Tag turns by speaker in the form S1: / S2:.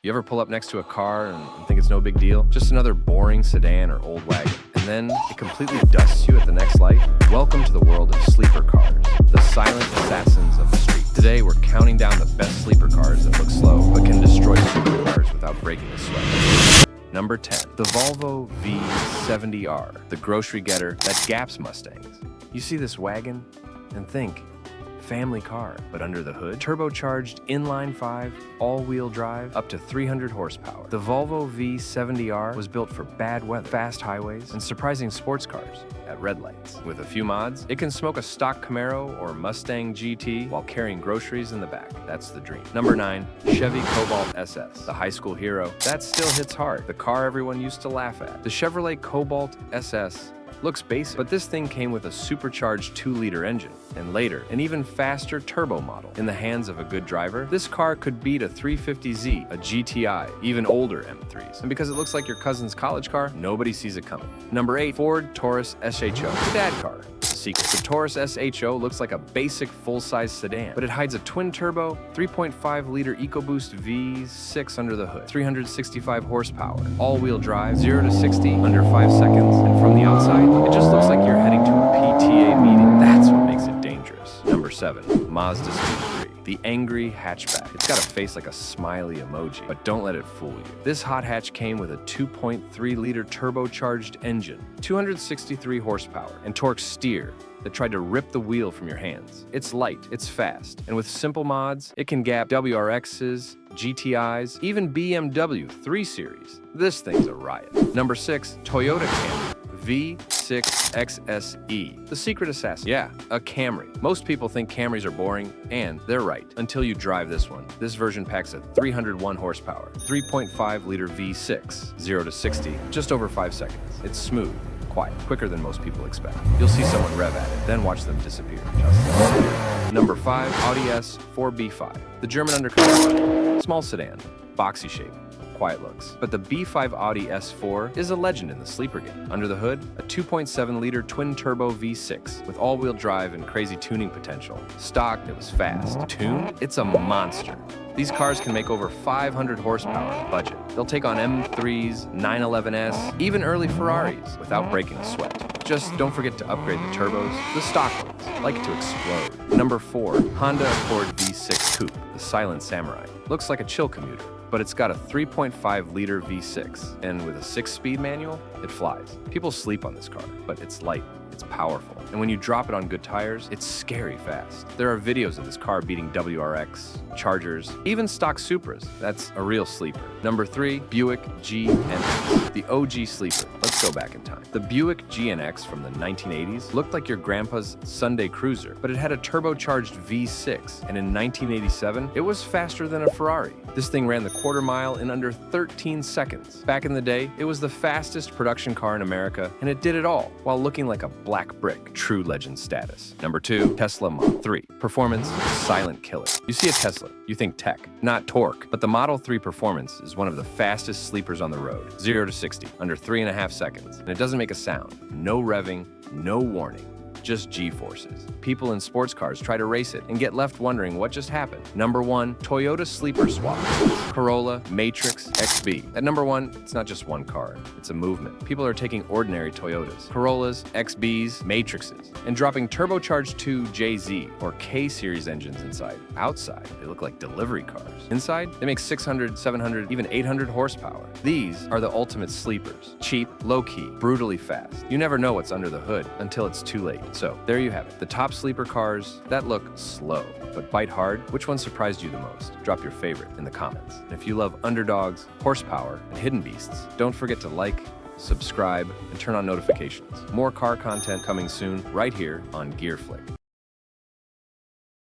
S1: You ever pull up next to a car and think it's no big deal? Just another boring sedan or old wagon. And then it completely dusts you at the next light? Welcome to the world of sleeper cars, the silent assassins of the street. Today, we're counting down the best sleeper cars that look slow, but can destroy supercars without breaking a sweat. Number 10, the Volvo V70R, the grocery getter that gaps Mustangs. You see this wagon and think, family car, but under the hood, turbocharged inline-5, all-wheel drive, up to 300 horsepower. The Volvo V70R was built for bad weather, fast highways, and surprising sports cars at red lights. With a few mods, it can smoke a stock Camaro or Mustang GT while carrying groceries in the back. That's the dream. Number 9, Chevy Cobalt SS, the high school hero. That still hits hard, the car everyone used to laugh at. The Chevrolet Cobalt SS looks basic, but this thing came with a supercharged 2-liter engine, and later, an even faster turbo model. In the hands of a good driver, this car could beat a 350Z, a GTI, even older M3s. And because it looks like your cousin's college car, nobody sees it coming. Number 8, Ford Taurus SHO, the dad car. Secret. The Taurus SHO looks like a basic full-size sedan, but it hides a twin-turbo, 3.5-liter EcoBoost V6 under the hood, 365 horsepower, all-wheel drive, 0 to 60 under 5 seconds, and from the outside, it just looks like you're heading to a PTA meeting. That's what makes it dangerous. Number 7, Mazda Speed 3, the angry hatchback. It's got a face like a smiley emoji, but don't let it fool you. This hot hatch came with a 2.3-liter turbocharged engine, 263 horsepower, and torque steer that tried to rip the wheel from your hands. It's light, it's fast, and with simple mods, it can gap WRXs, GTIs, even BMW 3 Series. This thing's a riot. Number 6, Toyota Camry V6 XSE, the secret assassin. Yeah, a Camry. Most people think Camrys are boring, and they're right, until you drive this one. This version packs a 301 horsepower, 3.5-liter V6, 0 to 60, just over 5 seconds. It's smooth, quiet, quicker than most people expect. You'll see someone rev at it, then watch them disappear. Number 5, Audi S4 B5, the German undercar. Small sedan, boxy shape, quiet looks. But the B5 Audi S4 is a legend in the sleeper game. Under the hood, a 2.7-liter twin-turbo V6 with all-wheel drive and crazy tuning potential. Stock, it was fast. Tuned, it's a monster. These cars can make over 500 horsepower on a budget. They'll take on M3s, 911S, even early Ferraris without breaking a sweat. Just don't forget to upgrade the turbos. The stock ones like to explode. Number 4, Honda Accord V6 Coupe, the silent samurai. Looks like a chill commuter, but it's got a 3.5-liter V6, and with a 6-speed manual, it flies. People sleep on this car, but it's light, it's powerful, and when you drop it on good tires, it's scary fast. There are videos of this car beating WRX, Chargers, even stock Supras. That's a real sleeper. Number 3, Buick GNX, the OG sleeper. Let's go back in time. The Buick GNX from the 1980s looked like your grandpa's Sunday cruiser, but it had a turbocharged V6, and in 1987, it was faster than a Ferrari. This thing ran the quarter mile in under 13 seconds. Back in the day, it was the fastest production car in America, and it did it all while looking like a black brick. True legend status. Number 2, Tesla Model 3. Performance, silent killer. You see a Tesla, you think tech, not torque. But the Model 3 Performance is one of the fastest sleepers on the road. 0 to 60, under 3.5 seconds. And it doesn't make a sound. No revving, no warning. Just G-forces. People in sports cars try to race it and get left wondering what just happened. Number 1, Toyota Sleeper Swap. Corolla, Matrix, XB. At number 1, it's not just one car, it's a movement. People are taking ordinary Toyotas, Corollas, XBs, Matrixes, and dropping turbocharged 2 JZ or K-series engines inside. Outside, they look like delivery cars. Inside, they make 600, 700, even 800 horsepower. These are the ultimate sleepers. Cheap, low-key, brutally fast. You never know what's under the hood until it's too late. So, there you have it. The top sleeper cars that look slow, but bite hard. Which one surprised you the most? Drop your favorite in the comments. And if you love underdogs, horsepower, and hidden beasts, don't forget to like, subscribe, and turn on notifications. More car content coming soon right here on GearFlick.